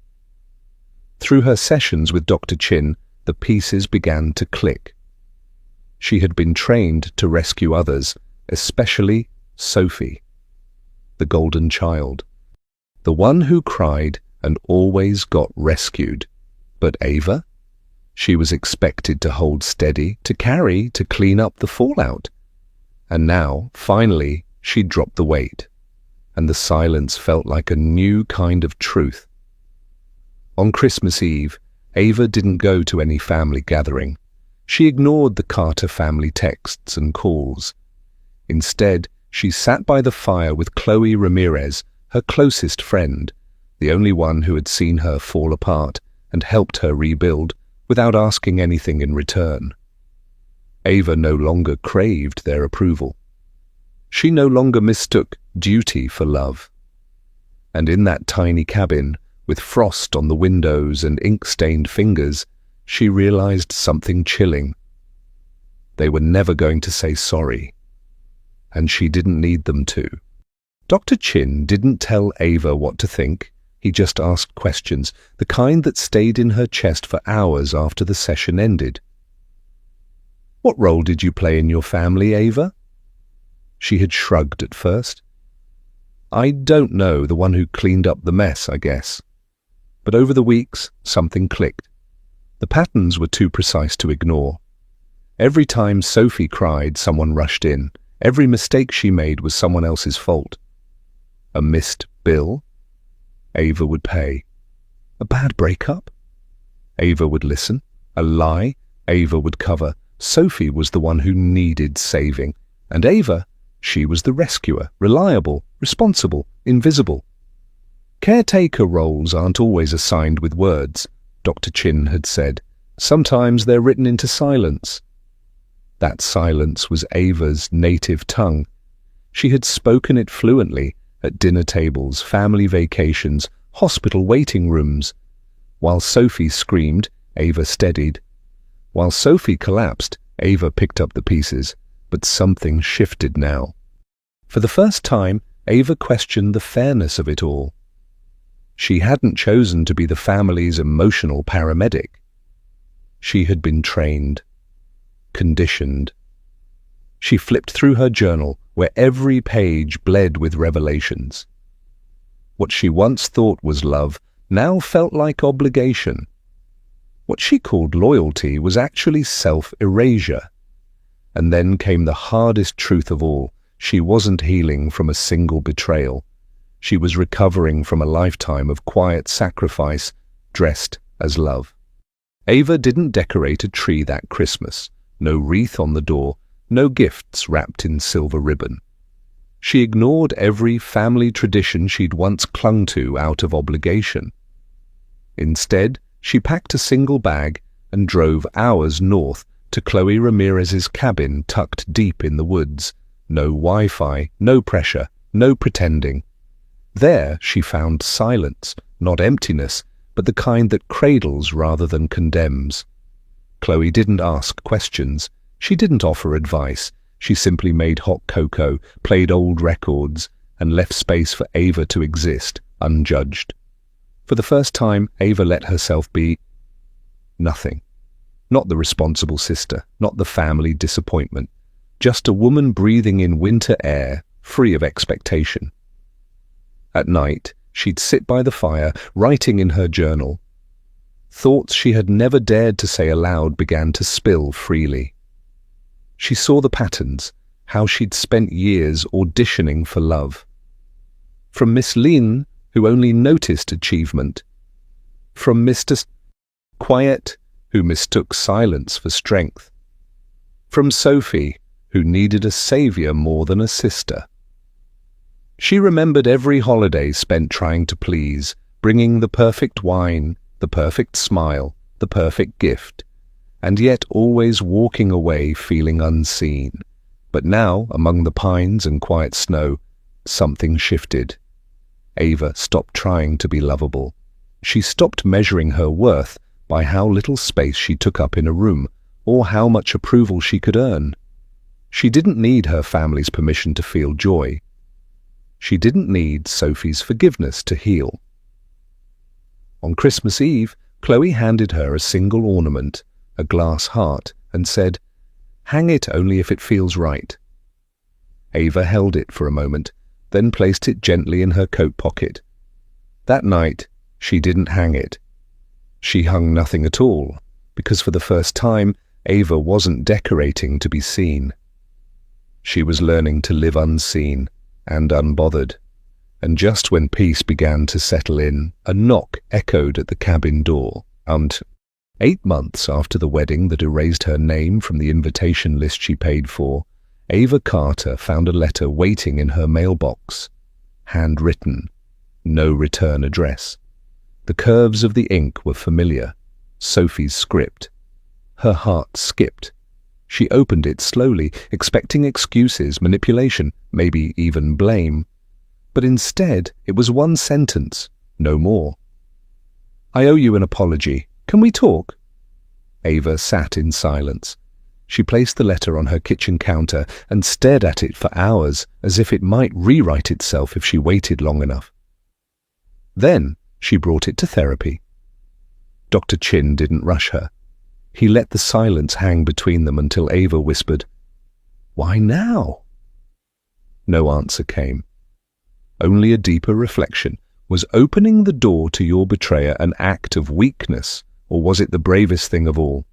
Through her sessions with Dr. Chin, the pieces began to click. She had been trained to rescue others, especially Sophie, the golden child, the one who cried and always got rescued. But Ava? She was expected to hold steady, to carry, to clean up the fallout. And now, finally, she dropped the weight, and the silence felt like a new kind of truth. On Christmas Eve, Ava didn't go to any family gathering. She ignored the Carter family texts and calls. Instead, she sat by the fire with Chloe Ramirez, her closest friend, the only one who had seen her fall apart and helped her rebuild without asking anything in return. Ava no longer craved their approval. She no longer mistook duty for love. And in that tiny cabin, with frost on the windows and ink-stained fingers, she realized something chilling. They were never going to say sorry. And she didn't need them to. Dr. Chin didn't tell Ava what to think. He just asked questions, the kind that stayed in her chest for hours after the session ended. "What role did you play in your family, Ava?" She had shrugged at first. "I don't know, the one who cleaned up the mess, I guess." But over the weeks, something clicked. The patterns were too precise to ignore. Every time Sophie cried, someone rushed in. Every mistake she made was someone else's fault. A missed bill? Ava would pay. A bad breakup? Ava would listen. A lie? Ava would cover. Sophie was the one who needed saving. And Ava, she was the rescuer, reliable, responsible, invisible. Caretaker roles aren't always assigned with words, Dr. Chin had said. Sometimes they're written into silence. That silence was Ava's native tongue. She had spoken it fluently at dinner tables, family vacations, hospital waiting rooms. While Sophie screamed, Ava steadied. While Sophie collapsed, Ava picked up the pieces. But something shifted now. For the first time, Ava questioned the fairness of it all. She hadn't chosen to be the family's emotional paramedic. She had been trained. conditioned. She flipped through her journal, where every page bled with revelations. What she once thought was love now felt like obligation. What she called loyalty was actually self-erasure. And then came the hardest truth of all. She wasn't healing from a single betrayal. She was recovering from a lifetime of quiet sacrifice dressed as love. Ava didn't decorate a tree that Christmas. No wreath on the door, no gifts wrapped in silver ribbon. She ignored every family tradition she'd once clung to out of obligation. Instead, she packed a single bag and drove hours north to Chloe Ramirez's cabin tucked deep in the woods. No Wi-Fi, no pressure, no pretending. There she found silence, not emptiness, but the kind that cradles rather than condemns. Chloe didn't ask questions. She didn't offer advice. She simply made hot cocoa, played old records, and left space for Ava to exist, unjudged. For the first time, Ava let herself be nothing. Not the responsible sister, not the family disappointment, just a woman breathing in winter air, free of expectation. At night, she'd sit by the fire, writing in her journal. Thoughts she had never dared to say aloud began to spill freely. She saw the patterns, how she'd spent years auditioning for love. From Miss Lynn, who only noticed achievement. From Mr. Quiet, who mistook silence for strength. From Sophie, who needed a savior more than a sister. She remembered every holiday spent trying to please, bringing the perfect wine, the perfect smile, the perfect gift, and yet always walking away feeling unseen. But now, among the pines and quiet snow, something shifted. Ava stopped trying to be lovable. She stopped measuring her worth by how little space she took up in a room, or how much approval she could earn. She didn't need her family's permission to feel joy. She didn't need Sophie's forgiveness to heal. On Christmas Eve, Chloe handed her a single ornament, a glass heart, and said, "Hang it only if it feels right." Ava held it for a moment, then placed it gently in her coat pocket. That night, she didn't hang it. She hung nothing at all, because for the first time, Ava wasn't decorating to be seen. She was learning to live unseen and unbothered. And just when peace began to settle in, a knock echoed at the cabin door. 8 months after the wedding that erased her name from the invitation list she paid for, Ava Carter found a letter waiting in her mailbox. Handwritten. No return address. The curves of the ink were familiar. Sophie's script. Her heart skipped. She opened it slowly, expecting excuses, manipulation, maybe even blame. But instead, it was one sentence, no more. "I owe you an apology. Can we talk?" Ava sat in silence. She placed the letter on her kitchen counter and stared at it for hours, as if it might rewrite itself if she waited long enough. Then she brought it to therapy. Dr. Chin didn't rush her. He let the silence hang between them until Ava whispered, "Why now?" No answer came. Only a deeper reflection. Was opening the door to your betrayer an act of weakness, or was it the bravest thing of all?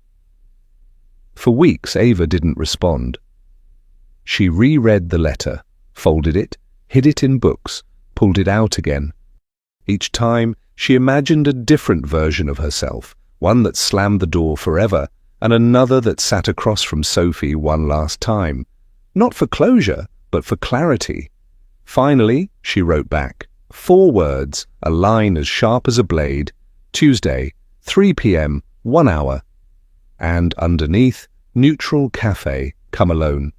For weeks, Ava didn't respond. She reread the letter, folded it, hid it in books, pulled it out again. Each time, she imagined a different version of herself, one that slammed the door forever, and another that sat across from Sophie one last time. Not for closure, but for clarity. Finally, she wrote back. 4 words, a line as sharp as a blade. Tuesday, 3 p.m., 1 hour. And underneath, neutral cafe, come alone.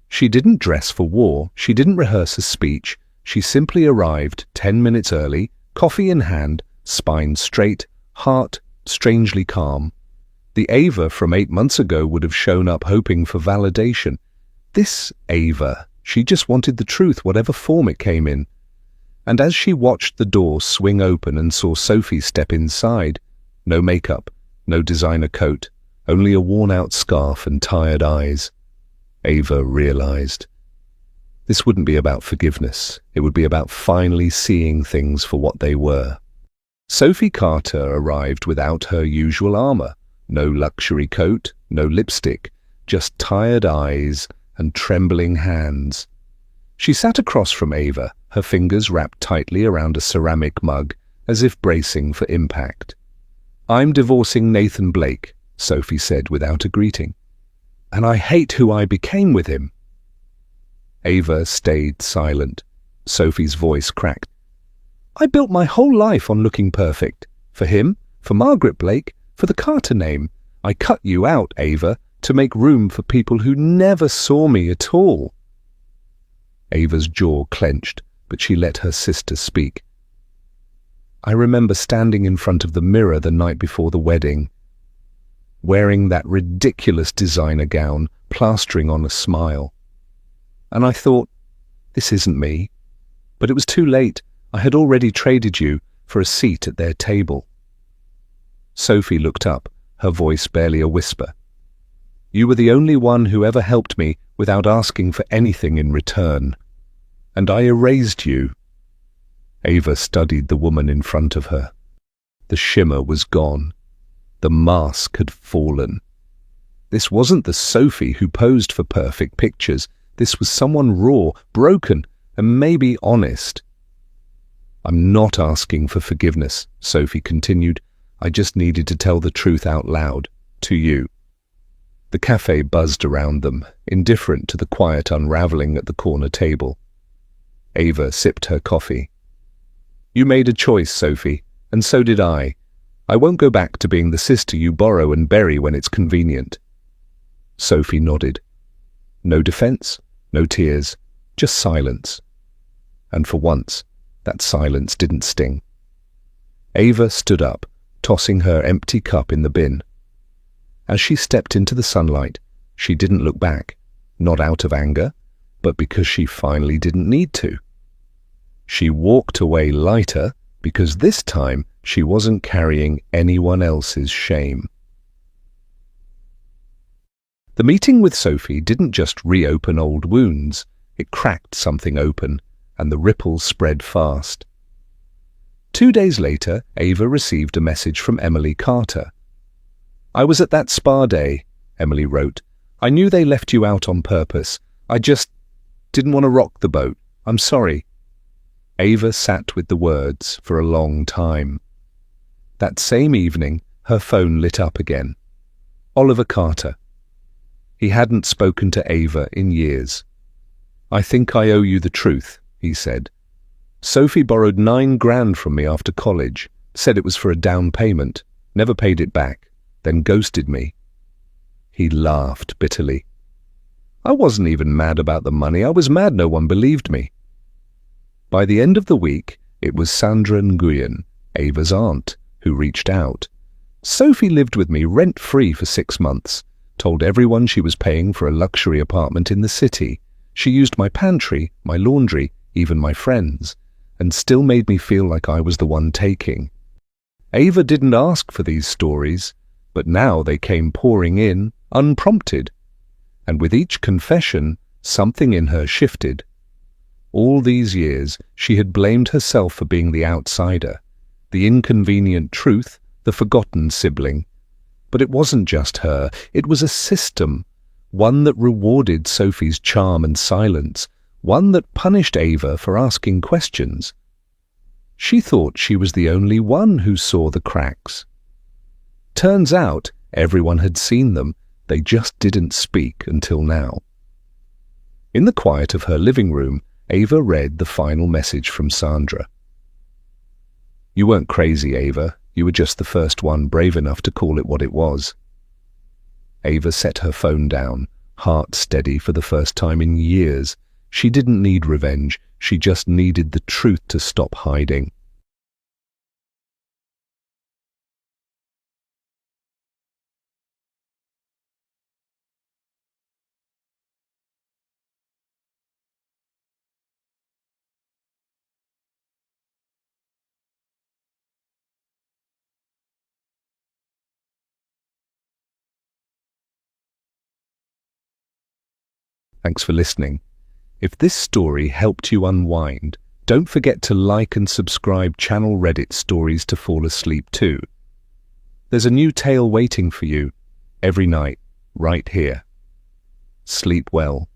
She didn't dress for war. She didn't rehearse a speech. She simply arrived 10 minutes early, coffee in hand, spine straight, heart strangely calm. The Ava from 8 months ago would have shown up hoping for validation. This Ava, she just wanted the truth, whatever form it came in. And as she watched the door swing open and saw Sophie step inside, no makeup, no designer coat, only a worn-out scarf and tired eyes. Ava realized. This wouldn't be about forgiveness. It would be about finally seeing things for what they were. Sophie Carter arrived without her usual armor. No luxury coat, no lipstick, just tired eyes and trembling hands. She sat across from Ava, her fingers wrapped tightly around a ceramic mug, as if bracing for impact. "I'm divorcing Nathan Blake," Sophie said without a greeting. "And I hate who I became with him." Ava stayed silent. Sophie's voice cracked. "I built my whole life on looking perfect. For him, for Margaret Blake, for the Carter name. I cut you out, Ava, to make room for people who never saw me at all." Ava's jaw clenched, but she let her sister speak. "I remember standing in front of the mirror the night before the wedding, wearing that ridiculous designer gown, plastering on a smile. And I thought, this isn't me. But it was too late. I had already traded you for a seat at their table." Sophie looked up, her voice barely a whisper. "You were the only one who ever helped me without asking for anything in return. And I erased you." Ava studied the woman in front of her. The shimmer was gone. The mask had fallen. This wasn't the Sophie who posed for perfect pictures. This was someone raw, broken, and maybe honest. "I'm not asking for forgiveness," Sophie continued. "I just needed to tell the truth out loud, to you." The cafe buzzed around them, indifferent to the quiet unraveling at the corner table. Ava sipped her coffee. "You made a choice, Sophie, and so did I. I won't go back to being the sister you borrow and bury when it's convenient." Sophie nodded. No defense, no tears, just silence. And for once, that silence didn't sting. Ava stood up, tossing her empty cup in the bin. As she stepped into the sunlight, she didn't look back, not out of anger, but because she finally didn't need to. She walked away lighter because this time she wasn't carrying anyone else's shame. The meeting with Sophie didn't just reopen old wounds, it cracked something open, and the ripples spread fast. 2 days later, Ava received a message from Emily Carter. "I was at that spa day," Emily wrote. "I knew they left you out on purpose. I just didn't want to rock the boat. I'm sorry." Ava sat with the words for a long time. That same evening, her phone lit up again. Oliver Carter. He hadn't spoken to Ava in years. "I think I owe you the truth," he said. "Sophie borrowed $9,000 from me after college, said it was for a down payment, never paid it back, then ghosted me." He laughed bitterly. "I wasn't even mad about the money. I was mad no one believed me." By the end of the week, it was Sandra Nguyen, Ava's aunt, who reached out. "Sophie lived with me rent-free for 6 months, told everyone she was paying for a luxury apartment in the city. She used my pantry, my laundry, even my friends, and still made me feel like I was the one taking." Ava didn't ask for these stories, but now they came pouring in, unprompted. And with each confession, something in her shifted. All these years, she had blamed herself for being the outsider, the inconvenient truth, the forgotten sibling. But it wasn't just her, it was a system, one that rewarded Sophie's charm and silence, one that punished Ava for asking questions. She thought she was the only one who saw the cracks. Turns out, everyone had seen them, they just didn't speak until now. In the quiet of her living room, Ava read the final message from Sandra. "You weren't crazy, Ava. You were just the first one brave enough to call it what it was." Ava set her phone down, heart steady for the first time in years. She didn't need revenge. She just needed the truth to stop hiding. Thanks for listening. If this story helped you unwind, don't forget to like and subscribe channel Reddit Stories to Fall Asleep too. There's a new tale waiting for you every night, right here. Sleep well.